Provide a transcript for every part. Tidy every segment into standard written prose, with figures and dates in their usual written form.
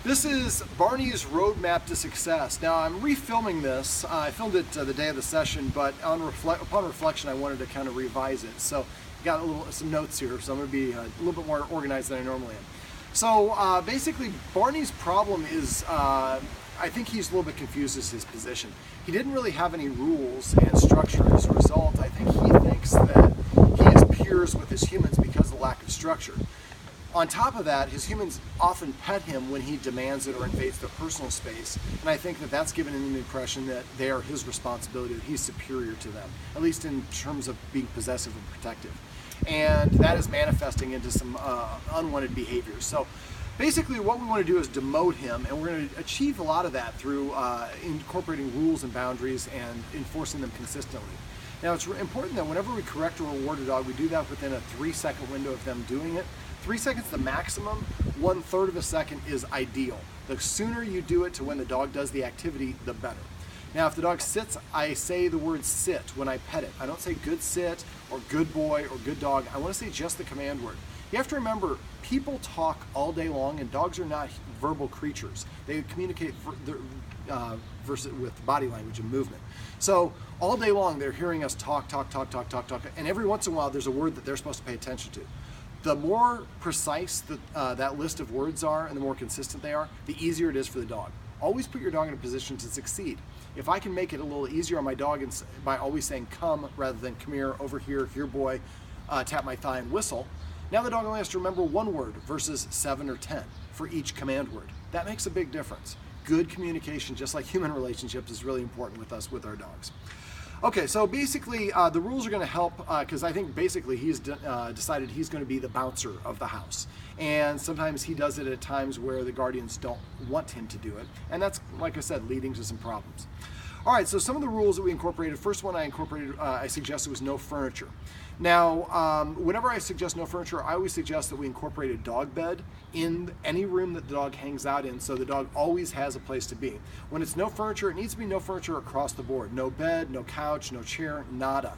This is Barney's roadmap to success. Now I'm refilming this. I filmed it the day of the session, but upon reflection I wanted to kind of revise it. So got some notes here, so I'm going to be a little bit more organized than I normally am. So basically Barney's problem is I think he's a little bit confused as his position. He didn't really have any rules and structure as a result. I think he thinks that he has peers with his humans because of the lack of structure. On top of that, his humans often pet him when he demands it or invades their personal space, and I think that that's given him the impression that they are his responsibility, that he's superior to them, at least in terms of being possessive and protective. And that is manifesting into some unwanted behaviors. So basically what we want to do is demote him, and we're going to achieve a lot of that through incorporating rules and boundaries and enforcing them consistently. Now it's important that whenever we correct or reward a dog, we do that within a 3-second window of them doing it. 3 seconds the maximum, 1/3 of a second is ideal. The sooner you do it to when the dog does the activity, the better. Now if the dog sits, I say the word sit when I pet it. I don't say good sit or good boy or good dog. I want to say just the command word. You have to remember, people talk all day long and dogs are not verbal creatures. They communicate with body language and movement. So all day long they're hearing us talk, and every once in a while there's a word that they're supposed to pay attention to. The more precise that list of words are and the more consistent they are, the easier it is for the dog. Always put your dog in a position to succeed. If I can make it a little easier on my dog by always saying come rather than come here, over here, here boy, tap my thigh and whistle, now the dog only has to remember one word versus 7 or 10 for each command word. That makes a big difference. Good communication, just like human relationships, is really important with our dogs. Okay, so basically the rules are going to help because I think basically he's decided he's going to be the bouncer of the house. And sometimes he does it at times where the guardians don't want him to do it. And that's, like I said, leading to some problems. All right, so some of the rules that we incorporated, first one I suggested was no furniture. Now, whenever I suggest no furniture, I always suggest that we incorporate a dog bed in any room that the dog hangs out in, so the dog always has a place to be. When it's no furniture, it needs to be no furniture across the board. No bed, no couch, no chair, nada.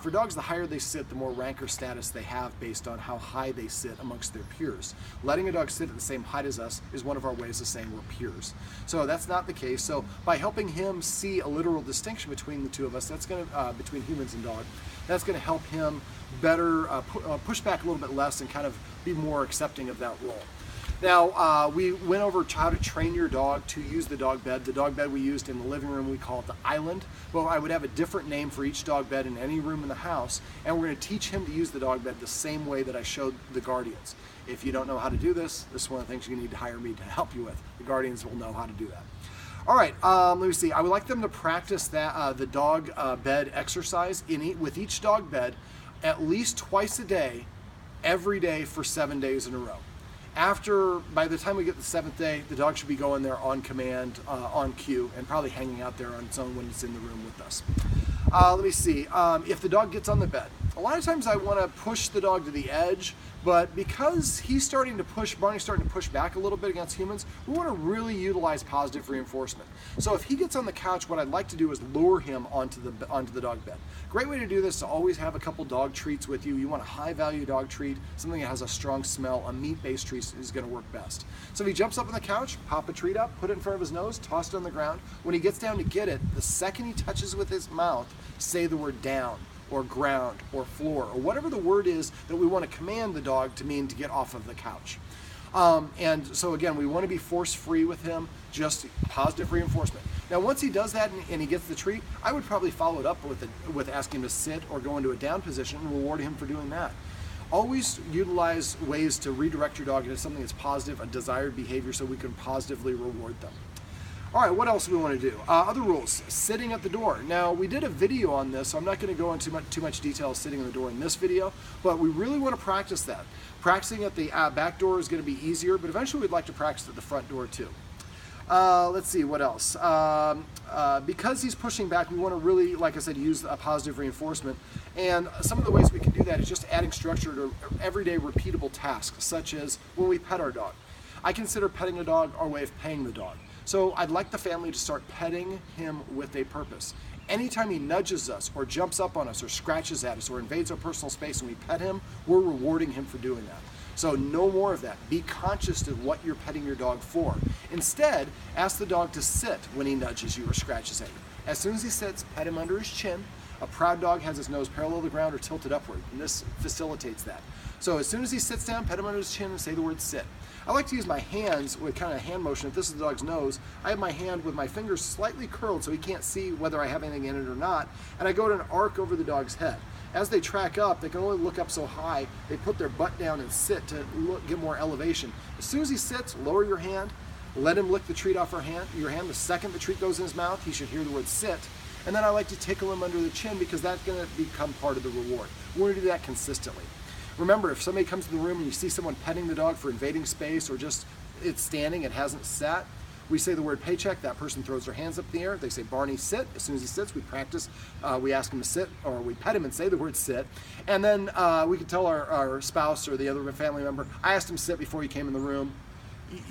For dogs, the higher they sit, the more rank or status they have based on how high they sit amongst their peers. Letting a dog sit at the same height as us is one of our ways of saying we're peers. So that's not the case. So by helping him see a literal distinction between the two of us, that's going to between humans and dog, that's going to help him better push back a little bit less and kind of be more accepting of that role. Now, we went over how to train your dog to use the dog bed. The dog bed we used in the living room, we call it the island. Well, I would have a different name for each dog bed in any room in the house, and we're going to teach him to use the dog bed the same way that I showed the guardians. If you don't know how to do this, this is one of the things you need to hire me to help you with. The guardians will know how to do that. All right, let me see. I would like them to practice that the dog bed exercise with each dog bed at least twice a day, every day for 7 days in a row. By the time we get the 7th day, the dog should be going there on command, on cue, and probably hanging out there on its own when it's in the room with us. Let me see, if the dog gets on the bed. A lot of times I want to push the dog to the edge, but because Barney's starting to push back a little bit against humans, we want to really utilize positive reinforcement. So if he gets on the couch, what I'd like to do is lure him onto the dog bed. Great way to do this is to always have a couple dog treats with you. You want a high value dog treat, something that has a strong smell. A meat-based treat is going to work best. So if he jumps up on the couch, pop a treat up, put it in front of his nose, toss it on the ground. When he gets down to get it, the second he touches with his mouth, say the word down, or ground, or floor, or whatever the word is that we want to command the dog to mean to get off of the couch. And so again, we want to be force-free with him, just positive reinforcement. Now once he does that and he gets the treat, I would probably follow it up with asking him to sit or go into a down position and reward him for doing that. Always utilize ways to redirect your dog into something that's positive, a desired behavior, so we can positively reward them. All right, what else do we want to do? Other rules, sitting at the door. Now, we did a video on this, so I'm not going to go into too much detail sitting at the door in this video, but we really want to practice that. Practicing at the back door is going to be easier, but eventually we'd like to practice at the front door too. Let's see, what else? Because he's pushing back, we want to really, like I said, use a positive reinforcement. And some of the ways we can do that is just adding structure to everyday repeatable tasks, such as when we pet our dog. I consider petting a dog our way of paying the dog. So I'd like the family to start petting him with a purpose. Anytime he nudges us or jumps up on us or scratches at us or invades our personal space and we pet him, we're rewarding him for doing that. So no more of that. Be conscious of what you're petting your dog for. Instead, ask the dog to sit when he nudges you or scratches at you. As soon as he sits, pet him under his chin. A proud dog has his nose parallel to the ground or tilted upward, and this facilitates that. So as soon as he sits down, pet him under his chin and say the word sit. I like to use my hands with kind of hand motion. If this is the dog's nose, I have my hand with my fingers slightly curled so he can't see whether I have anything in it or not, and I go to an arc over the dog's head. As they track up, they can only look up so high. They put their butt down and sit to get more elevation. As soon as he sits, lower your hand, let him lick the treat off your hand. The second the treat goes in his mouth, he should hear the word sit. And then I like to tickle him under the chin because that's going to become part of the reward. We're going to do that consistently. Remember, if somebody comes to the room and you see someone petting the dog for invading space or just it's standing, it hasn't sat, we say the word paycheck, that person throws their hands up in the air, they say, Barney, sit. As soon as he sits, we practice, we ask him to sit, or we pet him and say the word sit. And then we can tell our spouse or the other family member, I asked him to sit before he came in the room.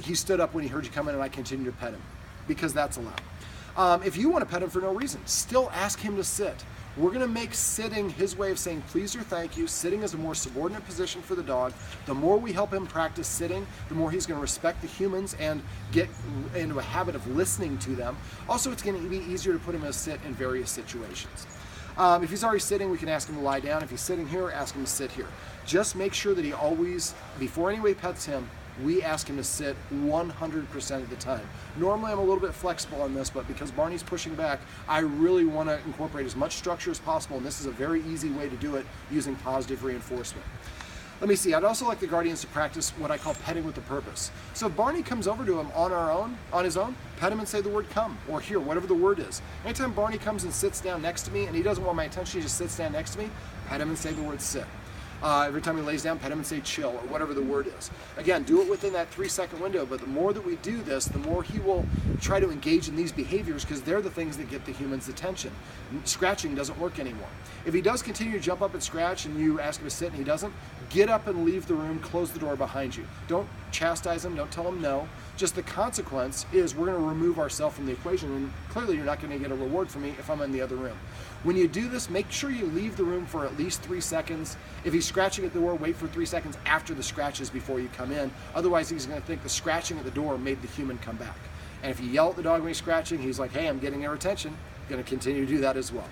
He stood up when he heard you come in and I continued to pet him, because that's allowed. If you want to pet him for no reason, still ask him to sit. We're going to make sitting his way of saying please or thank you. Sitting is a more subordinate position for the dog. The more we help him practice sitting, the more he's going to respect the humans and get into a habit of listening to them. Also, it's going to be easier to put him in a sit in various situations. If he's already sitting, we can ask him to lie down. If he's sitting here, ask him to sit here. Just make sure that he always, before anybody pets him, we ask him to sit 100% of the time. Normally I'm a little bit flexible on this, but because Barney's pushing back, I really want to incorporate as much structure as possible, and this is a very easy way to do it using positive reinforcement. Let me see, I'd also like the guardians to practice what I call petting with a purpose. So if Barney comes over to him on his own, pet him and say the word come, or here, whatever the word is. Anytime Barney comes and sits down next to me, and he doesn't want my attention, he just sits down next to me, pet him and say the word sit. Every time he lays down, pet him and say chill, or whatever the word is. Again, do it within that 3-second window, but the more that we do this, the more he will try to engage in these behaviors because they're the things that get the human's attention. Scratching doesn't work anymore. If he does continue to jump up and scratch and you ask him to sit and he doesn't, get up and leave the room, close the door behind you. Don't chastise him, don't tell him no. Just the consequence is we're going to remove ourselves from the equation, and clearly you're not going to get a reward from me if I'm in the other room. When you do this, make sure you leave the room for at least 3 seconds. If he's scratching at the door, wait for 3 seconds after the scratches before you come in. Otherwise, he's going to think the scratching at the door made the human come back. And if you yell at the dog when he's scratching, he's like, hey, I'm getting their attention. Going to continue to do that as well.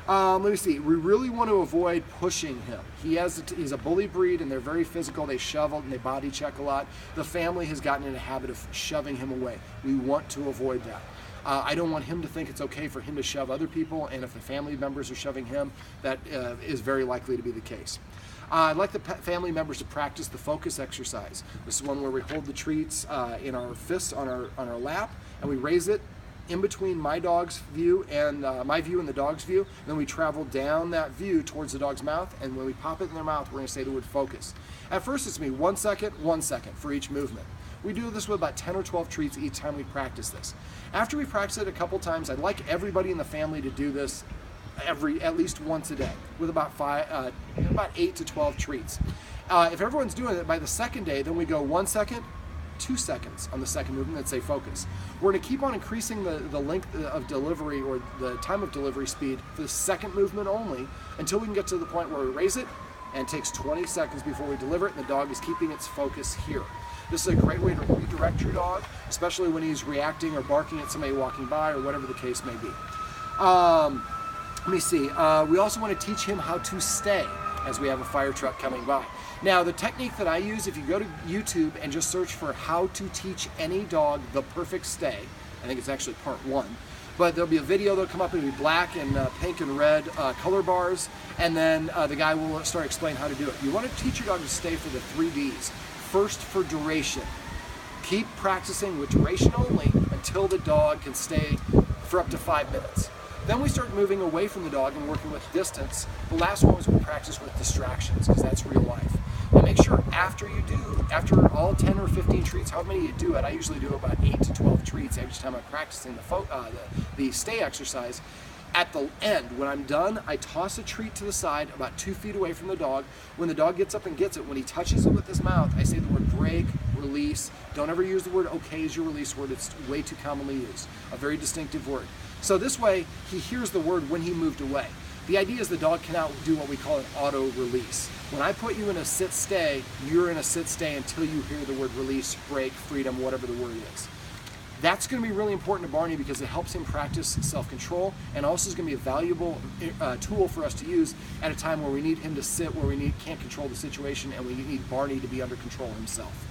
Let me see. We really want to avoid pushing him. He's a bully breed, and they're very physical. They shove and they body check a lot. The family has gotten in a habit of shoving him away. We want to avoid that. I don't want him to think it's okay for him to shove other people, and if the family members are shoving him, that is very likely to be the case. I'd like the family members to practice the focus exercise. This is one where we hold the treats in our fists on our lap, and we raise it in between my dog's view and my view and the dog's view, and then we travel down that view towards the dog's mouth, and when we pop it in their mouth, we're going to say the word focus. At first it's going to be 1 second, 1 second for each movement. We do this with about 10 or 12 treats each time we practice this. After we practice it a couple times, I'd like everybody in the family to do this at least once a day with about 8 to 12 treats. If everyone's doing it by the second day, then we go 1 second, 2 seconds on the second movement and say focus. We're going to keep on increasing the length of delivery or the time of delivery speed for the second movement only until we can get to the point where we raise it and it takes 20 seconds before we deliver it and the dog is keeping its focus here. This is a great way to redirect your dog, especially when he's reacting or barking at somebody walking by or whatever the case may be. Let me see. We also want to teach him how to stay as we have a fire truck coming by. Now, the technique that I use, if you go to YouTube and just search for how to teach any dog the perfect stay, I think it's actually part 1, but there'll be a video that'll come up, it'll be black and pink and red color bars, and then the guy will start explaining how to do it. You want to teach your dog to stay for the 3 Ds. First, for duration. Keep practicing with duration only until the dog can stay for up to 5 minutes. Then we start moving away from the dog and working with distance. The last one was we practice with distractions, because that's real life. And make sure after all 10 or 15 treats, however many you do it, I usually do about 8 to 12 treats every time I'm practicing the stay exercise. At the end, when I'm done, I toss a treat to the side about 2 feet away from the dog. When the dog gets up and gets it, when he touches it with his mouth, I say the word break, release. Don't ever use the word okay as your release word. It's way too commonly used. A very distinctive word. So this way, he hears the word when he moved away. The idea is the dog cannot do what we call an auto release. When I put you in a sit stay, you're in a sit stay until you hear the word release, break, freedom, whatever the word is. That's going to be really important to Barney because it helps him practice self-control, and also is going to be a valuable tool for us to use at a time where we need him to sit, where we can't control the situation, and we need Barney to be under control himself.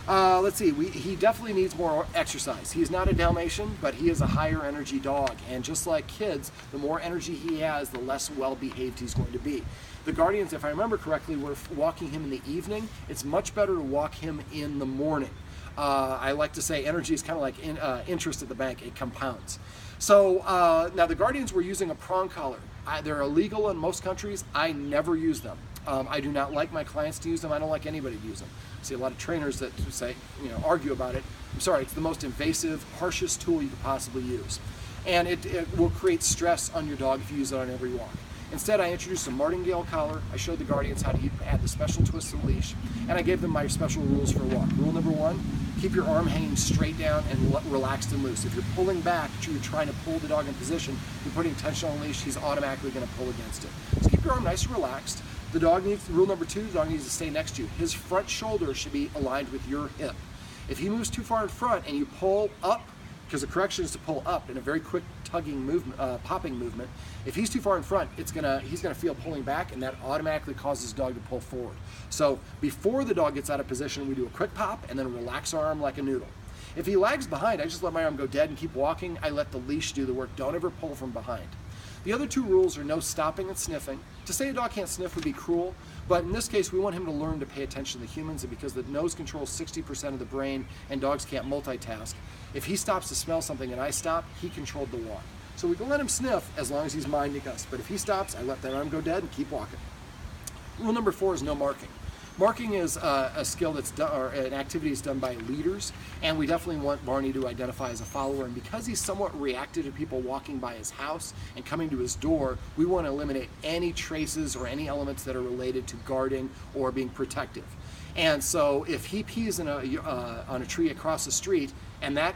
Let's see, he definitely needs more exercise. He's not a Dalmatian, but he is a higher energy dog. And just like kids, the more energy he has, the less well-behaved he's going to be. The Guardians, if I remember correctly, were walking him in the evening. It's much better to walk him in the morning. I like to say energy is kind of like interest at the bank. It compounds. So now the Guardians were using a prong collar. They're illegal in most countries. I never use them. I do not like my clients to use them. I don't like anybody to use them. I see a lot of trainers that say, argue about it. I'm sorry, it's the most invasive, harshest tool you could possibly use. And it will create stress on your dog if you use it on every walk. Instead, I introduced a martingale collar. I showed the Guardians how to add the special twist of the leash, and I gave them my special rules for a walk. Rule number 1, keep your arm hanging straight down and relaxed and loose. If you're pulling back, you're trying to pull the dog in position, you're putting tension on the leash, he's automatically going to pull against it. So keep your arm nice and relaxed. The dog rule number 2, the dog needs to stay next to you. His front shoulder should be aligned with your hip. If he moves too far in front and you pull up, because the correction is to pull up in a very quick tugging movement, popping movement. If he's too far in front, he's gonna feel pulling back, and that automatically causes the dog to pull forward. So before the dog gets out of position, we do a quick pop and then relax our arm like a noodle. If he lags behind, I just let my arm go dead and keep walking. I let the leash do the work. Don't ever pull from behind. The other 2 rules are no stopping and sniffing. To say a dog can't sniff would be cruel, but in this case, we want him to learn to pay attention to humans, and because the nose controls 60% of the brain and dogs can't multitask, if he stops to smell something and I stop, he controlled the walk. So we can let him sniff as long as he's minding us, but if he stops, I let that arm go dead and keep walking. Rule number 4 is no marking. Marking is a skill that's done, or an activity is done by leaders, and we definitely want Barney to identify as a follower. And because he's somewhat reactive to people walking by his house and coming to his door, we want to eliminate any traces or any elements that are related to guarding or being protective. And so if he pees on a tree across the street, and that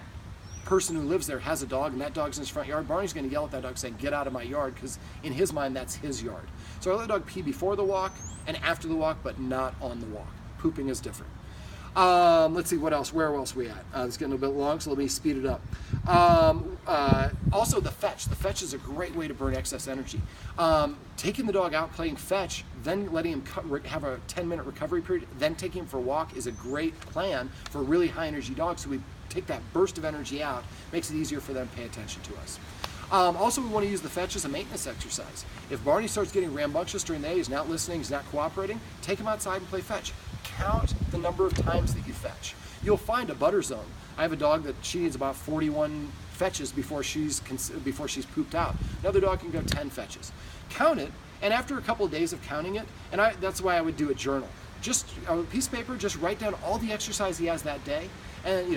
person who lives there has a dog and that dog's in his front yard, Barney's going to yell at that dog saying, "Get out of my yard," because in his mind that's his yard. So I let the dog pee before the walk and after the walk, but not on the walk. Pooping is different. Let's see, what else? Where else are we at? It's getting a bit long, so let me speed it up. Also the fetch. The fetch is a great way to burn excess energy. Taking the dog out, playing fetch, then letting him have a 10-minute recovery period, then taking him for a walk is a great plan for really high energy dogs. So we take that burst of energy out, makes it easier for them to pay attention to us. Also, we want to use the fetch as a maintenance exercise. If Barney starts getting rambunctious during the day, he's not listening, he's not cooperating, take him outside and play fetch. Count the number of times that you fetch. You'll find a butter zone. I have a dog that she needs about 41 fetches before she's pooped out. Another dog can go 10 fetches. Count it, and after a couple of days of counting it, and that's why I would do a journal. Just a piece of paper, just write down all the exercise he has that day. And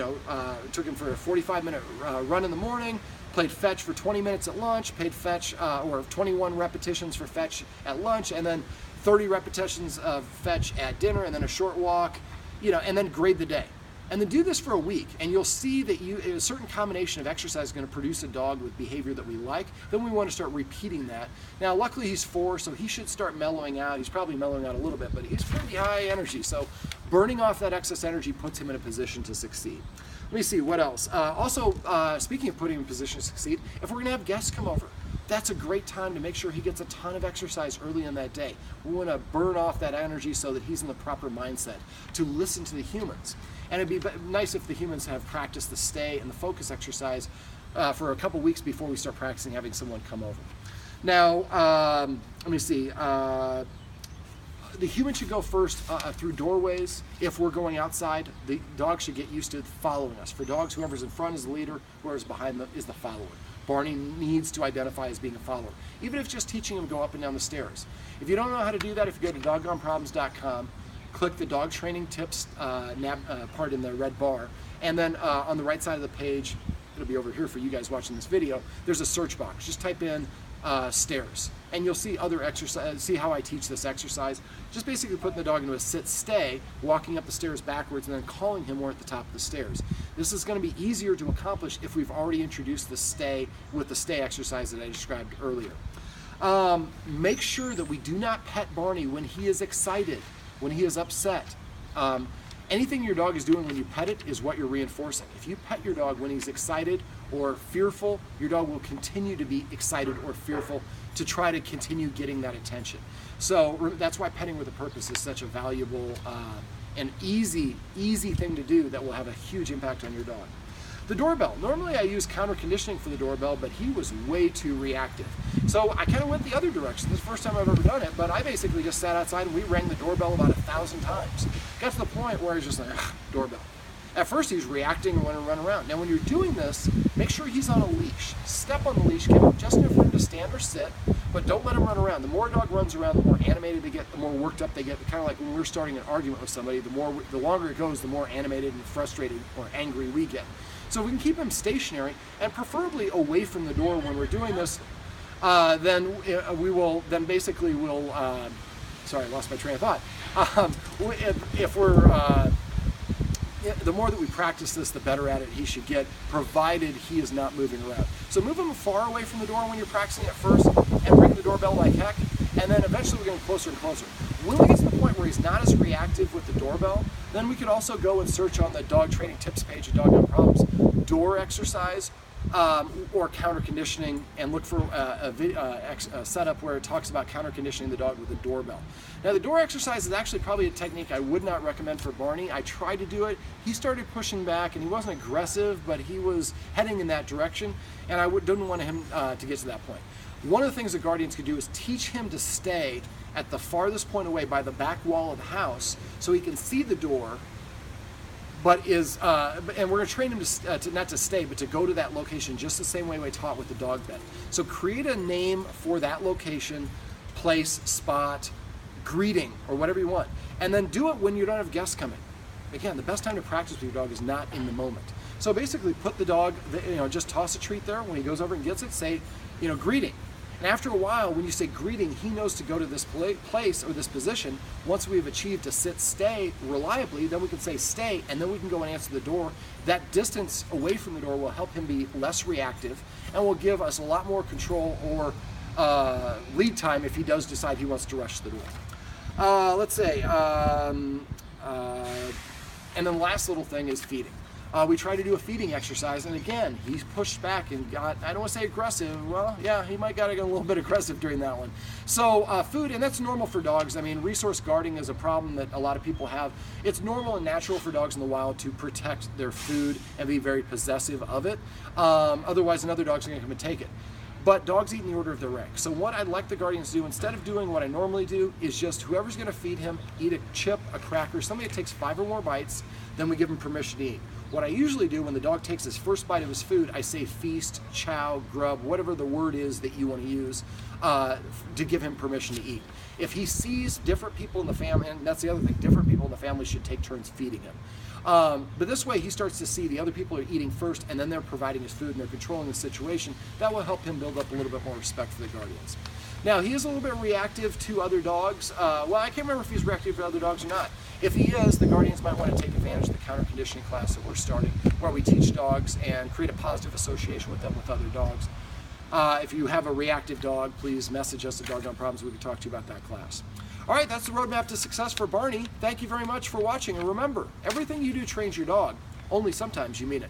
took him for a 45-minute run in the morning, played fetch for 20 minutes at lunch, played fetch, or 21 repetitions for fetch at lunch, and then 30 repetitions of fetch at dinner, and then a short walk, and then grade the day. And then do this for a week, and you'll see that a certain combination of exercise is going to produce a dog with behavior that we like. Then we want to start repeating that. Now, luckily he's 4, so he should start mellowing out. He's probably mellowing out a little bit, but he's pretty high energy, so burning off that excess energy puts him in a position to succeed. Let me see, what else? Speaking of putting him in a position to succeed, if we're going to have guests come over, that's a great time to make sure he gets a ton of exercise early in that day. We want to burn off that energy so that he's in the proper mindset to listen to the humans. And it'd be nice if the humans have practiced the stay and the focus exercise for a couple weeks before we start practicing having someone come over. Now, let me see. The human should go first through doorways. If we're going outside, the dog should get used to following us. For dogs, whoever's in front is the leader, whoever's behind them is the follower. Barney needs to identify as being a follower, even if it's just teaching him to go up and down the stairs. If you don't know how to do that, if you go to doggoneproblems.com, click the dog training tips part in the red bar, and then on the right side of the page, it'll be over here for you guys watching this video, there's a search box. Just type in stairs, and you'll see other exercise. See how I teach this exercise. Just basically putting the dog into a sit-stay, walking up the stairs backwards, and then calling him more at the top of the stairs. This is going to be easier to accomplish if we've already introduced the stay with the stay exercise that I described earlier. Make sure that we do not pet Barney when he is excited, when he is upset. Anything your dog is doing when you pet it is what you're reinforcing. If you pet your dog when he's excited or fearful, your dog will continue to be excited or fearful to try to continue getting that attention. So that's why petting with a purpose is such a valuable and easy thing to do that will have a huge impact on your dog. The doorbell. Normally I use counter conditioning for the doorbell, but he was way too reactive. So I kind of went the other direction. This is the first time I've ever done it, but I basically just sat outside and we rang the doorbell about 1,000 times. Got to the point where he's just like, doorbell. At first he was reacting and wanted to run around. Now when you're doing this, make sure he's on a leash. Step on the leash, give him just enough room to stand or sit, but don't let him run around. The more a dog runs around, the more animated they get, the more worked up they get. Kind of like when we're starting an argument with somebody, the longer it goes, the more animated and frustrated or angry we get. So we can keep him stationary and preferably away from the door when we're doing this. Then basically we'll, sorry, I lost my train of thought. The more that we practice this, the better at it he should get, provided he is not moving around. So move him far away from the door when you're practicing at first, and ring the doorbell like heck, and then eventually we're getting closer and closer. When we get to the point where he's not as reactive with the doorbell, then we could also go and search on the dog training tips page of Dog Down Problems, door exercise, or counter conditioning, and look for a setup where it talks about counter conditioning the dog with a doorbell. Now the door exercise is actually probably a technique I would not recommend for Barney. I tried to do it. He started pushing back and he wasn't aggressive, but he was heading in that direction, and I didn't want him to get to that point. One of the things that guardians could do is teach him to stay at the farthest point away by the back wall of the house so he can see the door, but and we're going to train him to not to stay, but to go to that location just the same way we taught with the dog bed. So create a name for that location, place, spot, greeting, or whatever you want, and then do it when you don't have guests coming. Again, the best time to practice with your dog is not in the moment. So basically put the dog, just toss a treat there. When he goes over and gets it, say, greeting. And after a while, when you say greeting, he knows to go to this place or this position. Once we've achieved a sit, stay reliably, then we can say stay, and then we can go and answer the door. That distance away from the door will help him be less reactive and will give us a lot more control or lead time if he does decide he wants to rush the door. Let's say, and then the last little thing is feeding. We try to do a feeding exercise, and again, he's pushed back and got, I don't want to say aggressive, well, yeah, he might got to get a little bit aggressive during that one. So food, and that's normal for dogs. I mean, resource guarding is a problem that a lot of people have. It's normal and natural for dogs in the wild to protect their food and be very possessive of it. Otherwise, another dog's going to come and take it. But dogs eat in the order of their rank. So what I'd like the guardians to do, instead of doing what I normally do, is just whoever's going to feed him, eat a chip, a cracker, somebody that takes 5 or more bites, then we give him permission to eat. What I usually do when the dog takes his first bite of his food, I say feast, chow, grub, whatever the word is that you want to use to give him permission to eat. If he sees different people in the family, and that's the other thing, different people in the family should take turns feeding him. But this way he starts to see the other people are eating first, and then they're providing his food and they're controlling the situation. That will help him build up a little bit more respect for the guardians. Now, he is a little bit reactive to other dogs. Well, I can't remember if he's reactive to other dogs or not. If he is, the guardians might want to take advantage of the counter conditioning class that we're starting, where we teach dogs and create a positive association with them with other dogs. If you have a reactive dog, please message us at Dog Down Problems. We can talk to you about that class. All right, that's the roadmap to success for Barney. Thank you very much for watching. And remember, everything you do trains your dog, only sometimes you mean it.